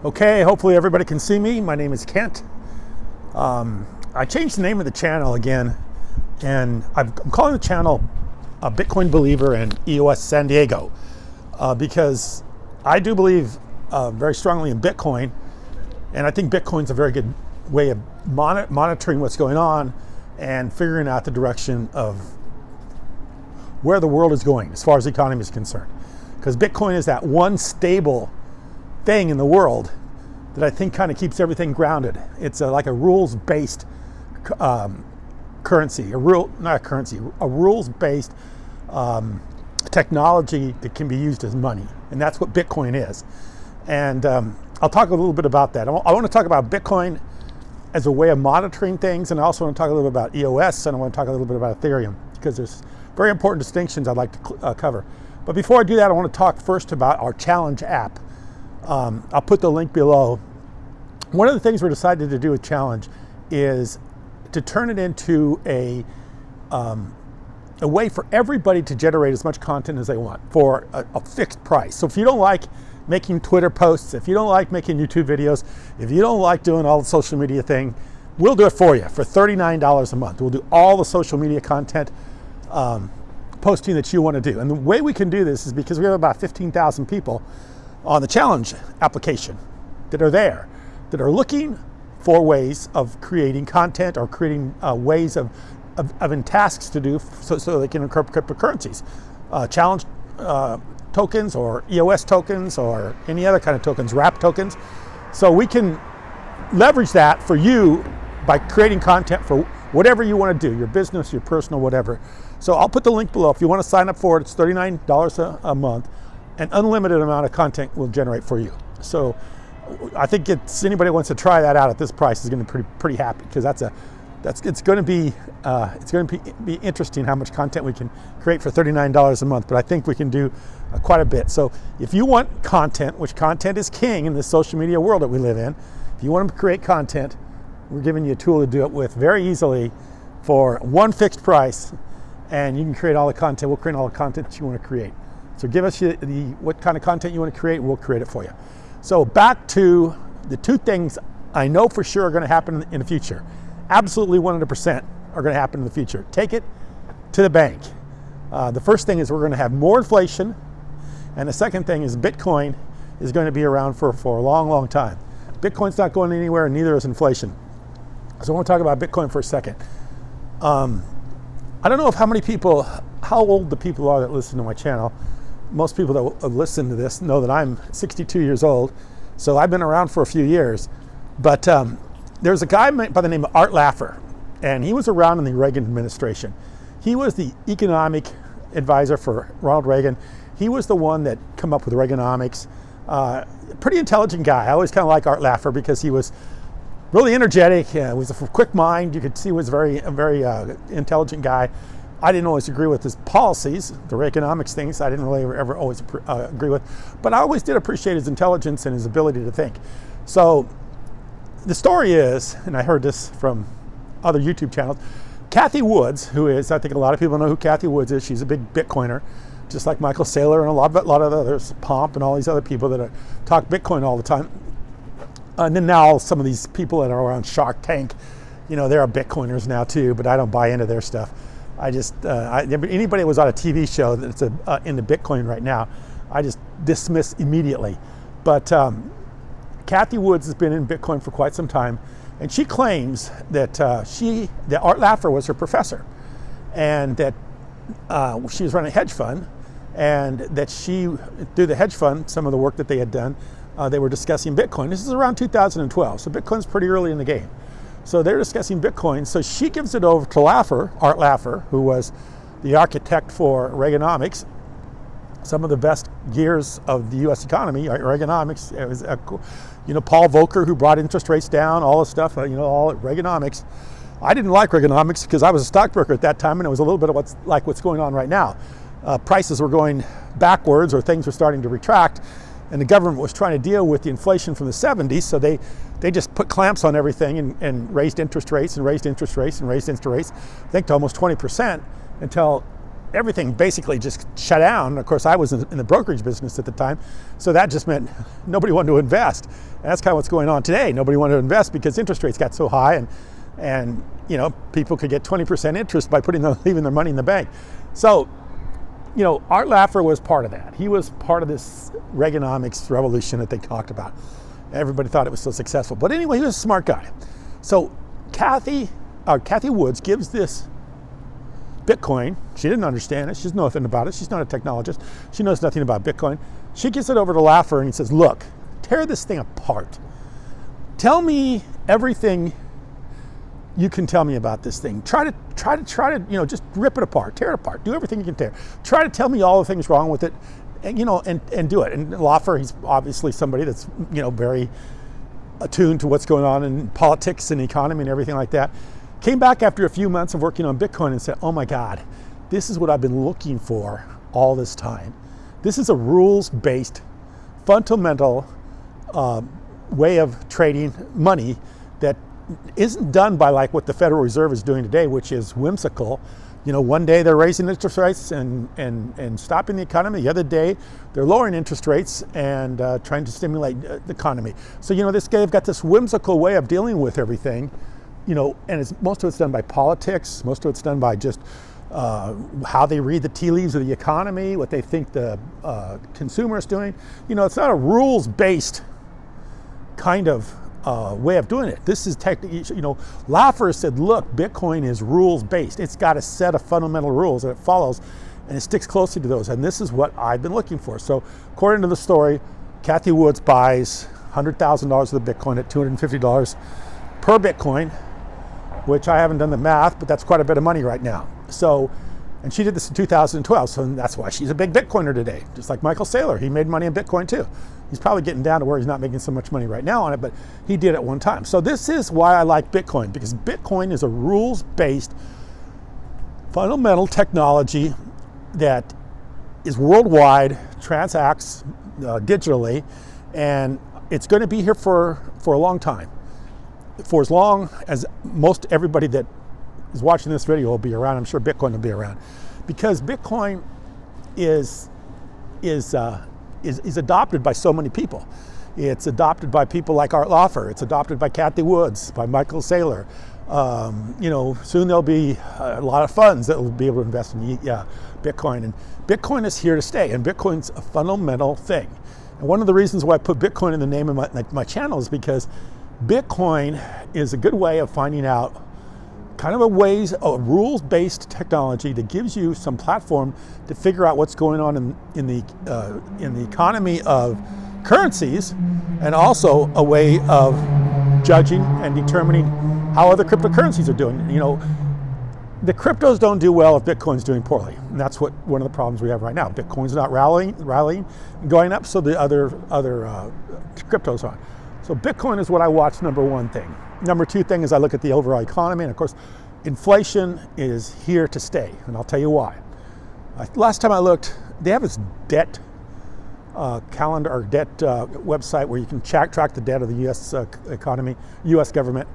Okay, hopefully everybody can see me. My name is Kent. I changed the name of the channel again, and I'm calling the channel Bitcoin Believer and EOS San Diego because I do believe very strongly in Bitcoin, and I think Bitcoin's a very good way of monitoring what's going on and figuring out the direction of where the world is going as far as the economy is concerned. Because Bitcoin is that one stable thing in the world that I think kind of keeps everything grounded. It's like a rules-based currency, a rules-based technology that can be used as money, and that's what Bitcoin is. And I'll talk a little bit about that. I want to talk about Bitcoin as a way of monitoring things, and I also want to talk a little bit about EOS, and I want to talk a little bit about Ethereum, because there's very important distinctions I'd like to cover. But before I do that, I want to talk first about our Challenge app. I'll put the link below. One of the things we decided to do with Challenge is to turn it into a way for everybody to generate as much content as they want for a fixed price. So if you don't like making Twitter posts, if you don't like making YouTube videos, if you don't like doing all the social media thing, we'll do it for you for $39 a month. We'll do all the social media content posting that you want to do. And the way we can do this is because we have about 15,000 people on the Challenge application that are there, that are looking for ways of creating content or creating ways of tasks to do so they can encrypt cryptocurrencies. Challenge tokens or EOS tokens or any other kind of tokens, wrap tokens. So we can leverage that for you by creating content for whatever you want to do, your business, your personal, whatever. So I'll put the link below. If you want to sign up for it, it's $39 a month. An unlimited amount of content will generate for you. So I think anybody who wants to try that out at this price is going to be pretty happy, because it's going to be interesting how much content we can create for $39 a month. But I think we can do quite a bit. So if you want content, which content is king in this social media world that we live in, if you want to create content, we're giving you a tool to do it with very easily for one fixed price, and you can create all the content. We'll create all the content that you want to create. So give us what kind of content you want to create, and we'll create it for you. So back to the two things I know for sure are going to happen in the future. Absolutely 100% are going to happen in the future. Take it to the bank. The first thing is we're going to have more inflation, and the second thing is Bitcoin is going to be around for a long, long time. Bitcoin's not going anywhere, and neither is inflation. So I want to talk about Bitcoin for a second. I don't know how old the people are that listen to my channel. Most people that have listened to this know that I'm 62 years old, so I've been around for a few years. But there's a guy by the name of Art Laffer, and he was around in the Reagan administration. He was the economic advisor for Ronald Reagan. He was the one that came up with Reaganomics. Pretty intelligent guy. I always kind of like Art Laffer because he was really energetic. He was a quick mind. You could see he was a very intelligent guy. I didn't always agree with his policies, the Reaganomics things. I didn't really ever always agree with, but I always did appreciate his intelligence and his ability to think. So the story is, and I heard this from other YouTube channels, Cathie Woods, who is, I think a lot of people know who Cathie Woods is. She's a big Bitcoiner, just like Michael Saylor and a lot of others, Pomp and all these other people that talk Bitcoin all the time. And then now some of these people that are around Shark Tank, they're Bitcoiners now too, but I don't buy into their stuff. Anybody that was on a TV show that's into Bitcoin right now, I just dismiss immediately. But Cathie Woods has been in Bitcoin for quite some time, and she claims that that Art Laffer was her professor, and that she was running a hedge fund, and that through the hedge fund, some of the work that they had done, they were discussing Bitcoin. This is around 2012, so Bitcoin's pretty early in the game. So they're discussing Bitcoin. So she gives it over to Art Laffer, who was the architect for Reaganomics. Some of the best years of the U.S. economy, Reaganomics. It was, Paul Volcker, who brought interest rates down, all this stuff, all Reaganomics. I didn't like Reaganomics because I was a stockbroker at that time, and it was a little bit of what's going on right now. Prices were going backwards, or things were starting to retract, and the government was trying to deal with the inflation from the 70s, so they just put clamps on everything and raised interest rates and raised interest rates and raised interest rates, I think to almost 20%, until everything basically just shut down. Of course, I was in the brokerage business at the time, so that just meant nobody wanted to invest. And that's kind of what's going on today. Nobody wanted to invest because interest rates got so high, and you know, people could get 20% interest by leaving their money in the bank. So, you know, Art Laffer was part of that. He was part of this Reaganomics revolution that they talked about. Everybody thought it was so successful. But anyway, he was a smart guy. So Cathie Woods gives this Bitcoin. She didn't understand it. She doesn't know nothing about it. She's not a technologist. She knows nothing about Bitcoin. She gives it over to Laffer and he says, look, tear this thing apart. Tell me everything you can tell me about this thing. Try to, you know, just rip it apart, tear it apart, do everything you can tear. Try to tell me all the things wrong with it, and, you know, and do it. And Laffer, he's obviously somebody that's, you know, very attuned to what's going on in politics and economy and everything like that. Came back after a few months of working on Bitcoin and said, oh my God, this is what I've been looking for all this time. This is a rules-based, fundamental way of trading money that isn't done by like what the Federal Reserve is doing today, which is whimsical. You know, one day they're raising interest rates and stopping the economy. The other day they're lowering interest rates and trying to stimulate the economy. So, you know, they've got this whimsical way of dealing with everything, you know, and most of it's done by politics. Most of it's done by just how they read the tea leaves of the economy, what they think the consumer is doing. You know, it's not a rules-based kind of way of doing it. This is technically, you know, Laffer said, look, Bitcoin is rules-based. It's got a set of fundamental rules that it follows, and it sticks closely to those. And this is what I've been looking for. So according to the story, Cathie Woods buys $100,000 of the Bitcoin at $250 per Bitcoin, which I haven't done the math, but that's quite a bit of money right now. So, and she did this in 2012, so that's why she's a big Bitcoiner today. Just like Michael Saylor, he made money in Bitcoin too. He's probably getting down to where he's not making so much money right now on it, but he did at one time. So this is why I like Bitcoin, because Bitcoin is a rules-based, fundamental technology that is worldwide, transacts digitally, and it's going to be here for a long time. For as long as most everybody that is watching this video will be around, I'm sure Bitcoin will be around, because Bitcoin is adopted by so many people. It's adopted by people like Art Laffer. It's adopted by Cathie Woods, by Michael Saylor. You know, soon there'll be a lot of funds that will be able to invest in Bitcoin. And Bitcoin is here to stay, and Bitcoin's a fundamental thing. And one of the reasons why I put Bitcoin in the name of my channel is because Bitcoin is a good way of finding out kind of a rules-based technology that gives you some platform to figure out what's going on in the economy of currencies, and also a way of judging and determining how other cryptocurrencies are doing. You know, the cryptos don't do well if Bitcoin's doing poorly, and that's one of the problems we have right now. Bitcoin's not rallying, and going up, so the other cryptos aren't. So Bitcoin is what I watch, number one thing. Number two thing is I look at the overall economy, and of course, inflation is here to stay, and I'll tell you why. Last time I looked, they have this debt calendar or debt website where you can track the debt of the U.S. economy, U.S. government,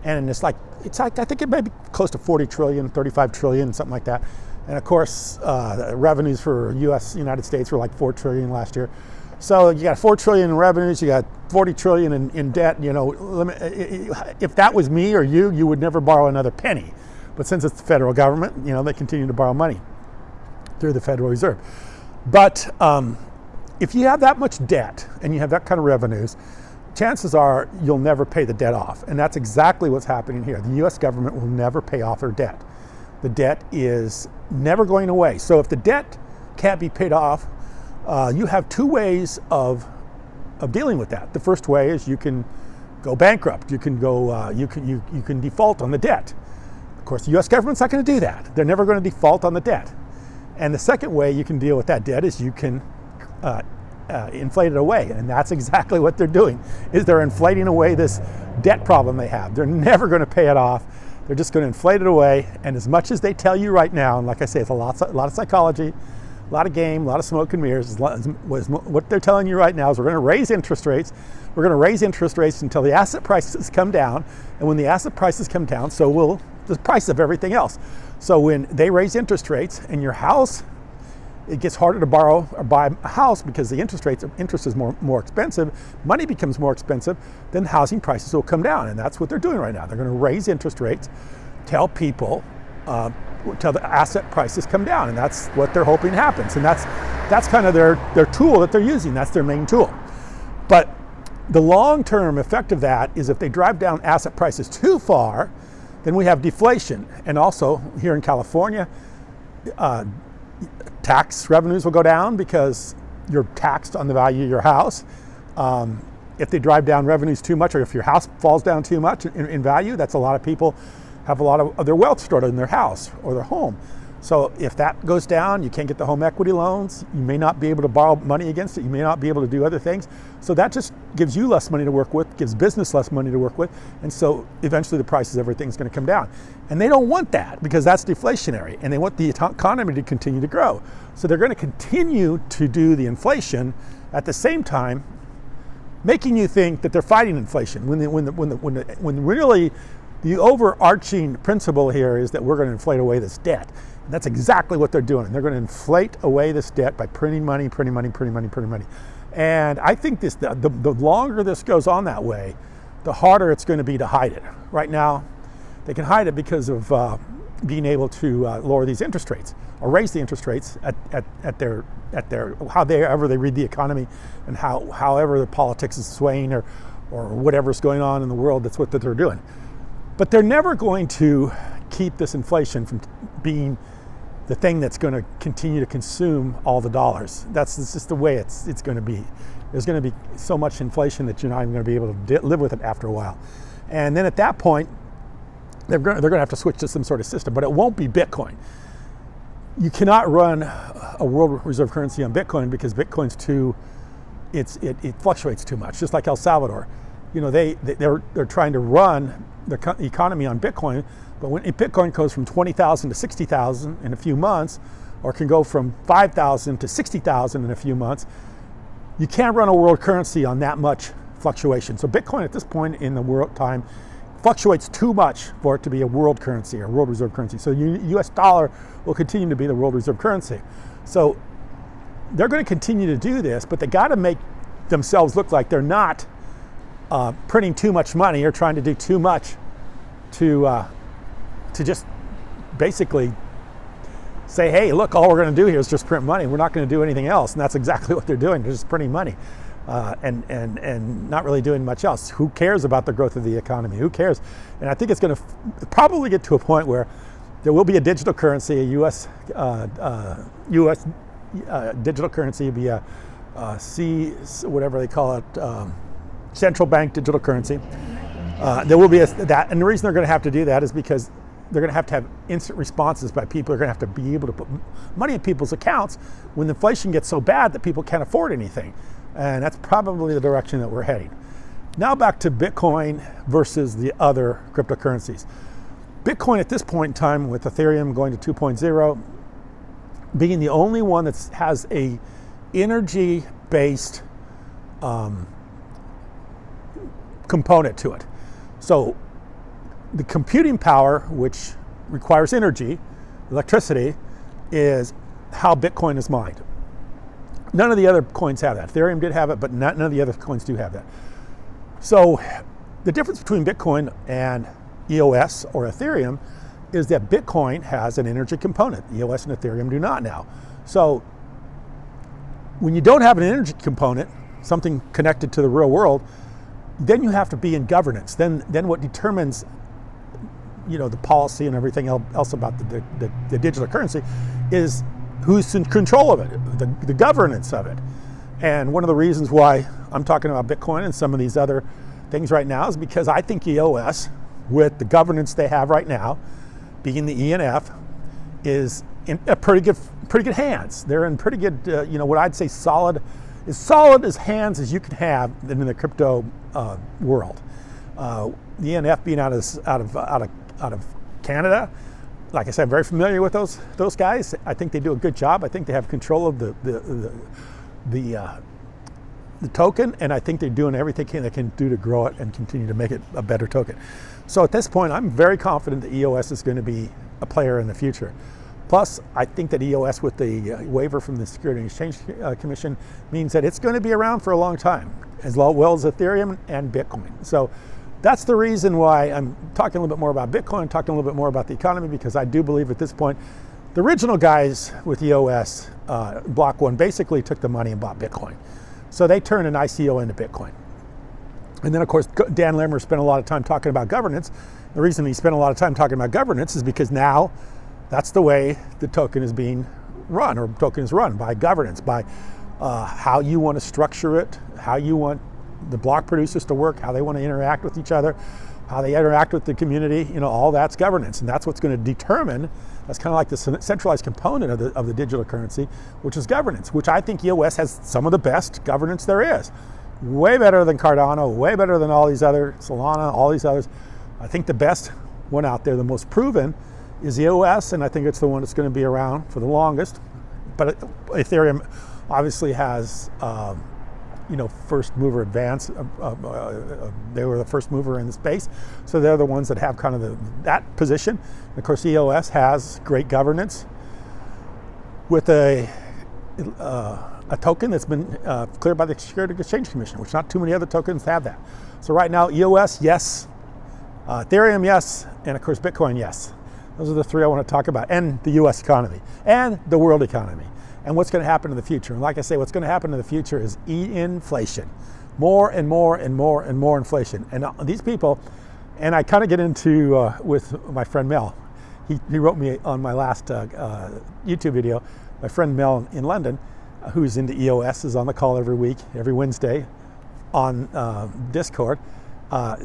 and it's like I think it may be close to 40 trillion, 35 trillion, something like that. And of course, the revenues for United States were like 4 trillion last year. So you got 4 trillion in revenues, you got 40 trillion in debt. You know, if that was me or you would never borrow another penny. But since it's the federal government, you know, they continue to borrow money through the Federal Reserve. But if you have that much debt and you have that kind of revenues, chances are you'll never pay the debt off. And that's exactly what's happening here. The US government will never pay off their debt. The debt is never going away. So if the debt can't be paid off, you have two ways of dealing with that. The first way is you can go bankrupt. You can go you can default on the debt. Of course, the U.S. government's not going to do that. They're never going to default on the debt. And the second way you can deal with that debt is you can inflate it away, and that's exactly what they're doing. Is they're inflating away this debt problem they have. They're never going to pay it off. They're just going to inflate it away. And as much as they tell you right now, and like I say, it's a lot of psychology, a lot of game, a lot of smoke and mirrors. What they're telling you right now is we're going to raise interest rates. We're going to raise interest rates until the asset prices come down. And when the asset prices come down, so will the price of everything else. So when they raise interest rates and your house, it gets harder to borrow or buy a house because the interest is more expensive, money becomes more expensive, then housing prices will come down. And that's what they're doing right now. They're going to raise interest rates, tell people, till the asset prices come down. And that's what they're hoping happens. And that's kind of their tool that they're using. That's their main tool. But the long-term effect of that is if they drive down asset prices too far, then we have deflation. And also here in California, tax revenues will go down because you're taxed on the value of your house. If they drive down revenues too much, or if your house falls down too much in value, that's a lot of people have a lot of their wealth stored in their house or their home. So if that goes down, you can't get the home equity loans. You may not be able to borrow money against it. You may not be able to do other things. So that just gives you less money to work with, gives business less money to work with. And so eventually the prices of everything's going to come down. And they don't want that because that's deflationary. And they want the economy to continue to grow. So they're going to continue to do the inflation at the same time, making you think that they're fighting inflation when really the overarching principle here is that we're going to inflate away this debt. And that's exactly what they're doing. They're going to inflate away this debt by printing money. And I think the longer this goes on that way, the harder it's going to be to hide it. Right now, they can hide it because of being able to lower these interest rates or raise the interest rates at their however they read the economy and however the politics is swaying or whatever's going on in the world. That's what they're doing. But they're never going to keep this inflation from being the thing that's going to continue to consume all the dollars. That's just the way it's going to be. There's going to be so much inflation that you're not even going to be able to live with it after a while. And then at that point, they're going to have to switch to some sort of system, but it won't be Bitcoin. You cannot run a world reserve currency on Bitcoin because Bitcoin's it fluctuates too much, just like El Salvador. You know, they're trying to run the economy on Bitcoin, but when Bitcoin goes from 20,000 to 60,000 in a few months, or can go from 5,000 to 60,000 in a few months, you can't run a world currency on that much fluctuation. So Bitcoin at this point in the world time fluctuates too much for it to be a world currency or world reserve currency. So US dollar will continue to be the world reserve currency. So they're going to continue to do this, but they got to make themselves look like they're not printing too much money or trying to do too much to just basically say, hey, look, all we're going to do here is just print money. We're not going to do anything else. And that's exactly what they're doing. They're just printing money and not really doing much else. Who cares about the growth of the economy? Who cares? And I think it's going to probably get to a point where there will be a digital currency, a U.S. Digital currency, will be a whatever they call it, central bank digital currency. There will be that, and the reason they're going to have to do that is because they're going to have instant responses by people. They're going to have to be able to put money in people's accounts when the inflation gets so bad that people can't afford anything. And that's probably the direction that we're heading. Now back to Bitcoin versus the other cryptocurrencies. Bitcoin at this point in time, with Ethereum going to 2.0, being the only one that has a energy-based component to it. So the computing power, which requires energy, electricity, is how Bitcoin is mined. None of the other coins have that. Ethereum did have it, but none of the other coins do have that. So the difference between Bitcoin and EOS or Ethereum is that Bitcoin has an energy component. EOS and Ethereum do not now. So when you don't have an energy component, something connected to the real world, then you have to be in governance. Then what determines, the policy and everything else about the digital currency is who's in control of it, the governance of it. And one of the reasons why I'm talking about Bitcoin and some of these other things right now is because I think EOS, with the governance they have right now, being the ENF, is in a pretty good hands. They're in pretty good, what I'd say solid as hands as you can have in the crypto world. The ENF being out of Canada. Like I said, I'm very familiar with those guys. I think they do a good job. I think they have control of the token, and I think they're doing everything they can do to grow it and continue to make it a better token. So at this point, I'm very confident that EOS is going to be a player in the future. Plus, I think that EOS, with the waiver from the Security and Exchange Commission, means that it's going to be around for a long time, as well as Ethereum and Bitcoin. So that's the reason why I'm talking a little bit more about Bitcoin, talking a little bit more about the economy, because I do believe at this point, the original guys with EOS, Block One, basically took the money and bought Bitcoin. So they turned an ICO into Bitcoin. And then, of course, Dan Lemmer spent a lot of time talking about governance. The reason he spent a lot of time talking about governance is because now that's the way the token is being run, or token is run by governance, by how you want to structure it, how you want the block producers to work, how they want to interact with each other, how they interact with the community. All that's governance, and that's what's going to determine. That's kind of like the centralized component of the digital currency, which is governance, which I think EOS has some of the best governance there is. Way better than Cardano, way better than all these other, Solana, all these others. I think the best one out there, the most proven, is EOS, and I think it's the one that's going to be around for the longest. But Ethereum obviously has, first mover advance. They were the first mover in the space, so they're the ones that have kind of that position. And of course, EOS has great governance with a token that's been cleared by the Security and Exchange Commission, which not too many other tokens have that. So right now, EOS, yes. Ethereum, yes. And of course, Bitcoin, yes. Those are the three I want to talk about, and the US economy, and the world economy, and what's going to happen in the future. And like I say, what's going to happen in the future is inflation. More and more and more and more inflation. And these people, and I kind of get into with my friend Mel. He wrote me on my last YouTube video. My friend Mel in London, who's into EOS, is on the call every week, every Wednesday on Discord.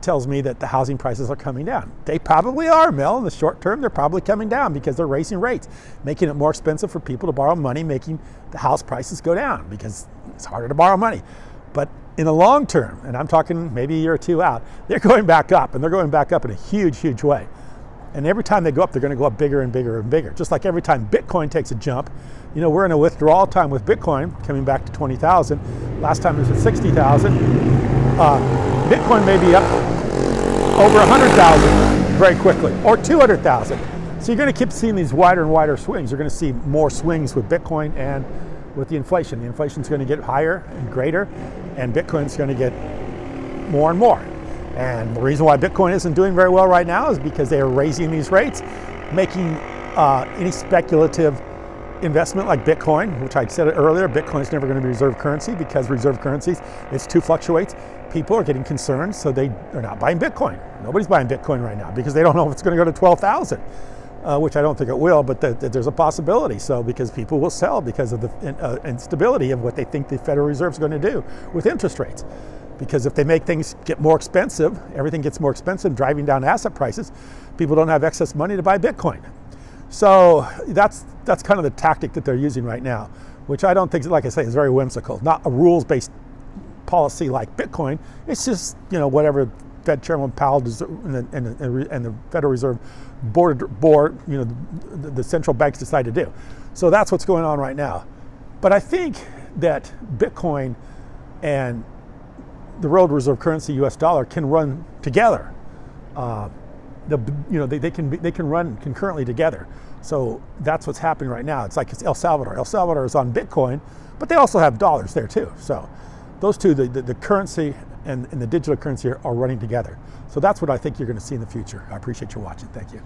Tells me that the housing prices are coming down. They probably are, Mel. In the short term, they're probably coming down because they're raising rates, making it more expensive for people to borrow money, making the house prices go down because it's harder to borrow money. But in the long term, and I'm talking maybe a year or two out, they're going back up, and they're going back up in a huge, huge way. And every time they go up, they're going to go up bigger and bigger and bigger. Just like every time Bitcoin takes a jump, we're in a withdrawal time with Bitcoin coming back to 20,000. Last time it was at 60,000. Bitcoin may be up over 100,000 very quickly, or 200,000. So you're going to keep seeing these wider and wider swings. You're going to see more swings with Bitcoin and with the inflation. The inflation's going to get higher and greater, and Bitcoin's going to get more and more. And the reason why Bitcoin isn't doing very well right now is because they are raising these rates, making any speculative investment like Bitcoin, which I said earlier, Bitcoin is never going to be reserve currency, because reserve currencies, it's too fluctuates. People are getting concerned, so they are not buying Bitcoin. Nobody's buying Bitcoin right now because they don't know if it's going to go to 12,000, which I don't think it will, but there's a possibility. So because people will sell because of the instability of what they think the Federal Reserve is going to do with interest rates. Because if they make things get more expensive, everything gets more expensive, driving down asset prices, people don't have excess money to buy Bitcoin. So that's kind of the tactic that they're using right now, which I don't think, like I say, is very whimsical. Not a rules-based policy like Bitcoin. It's just whatever Fed Chairman Powell and the Federal Reserve board, the central banks decide to do. So that's what's going on right now. But I think that Bitcoin and the world reserve currency, US dollar, can run together. They can run concurrently together. So that's what's happening right now. It's like it's El Salvador. El Salvador is on Bitcoin, but they also have dollars there too. So those two, the currency and the digital currency are running together. So that's what I think you're going to see in the future. I appreciate you watching. Thank you.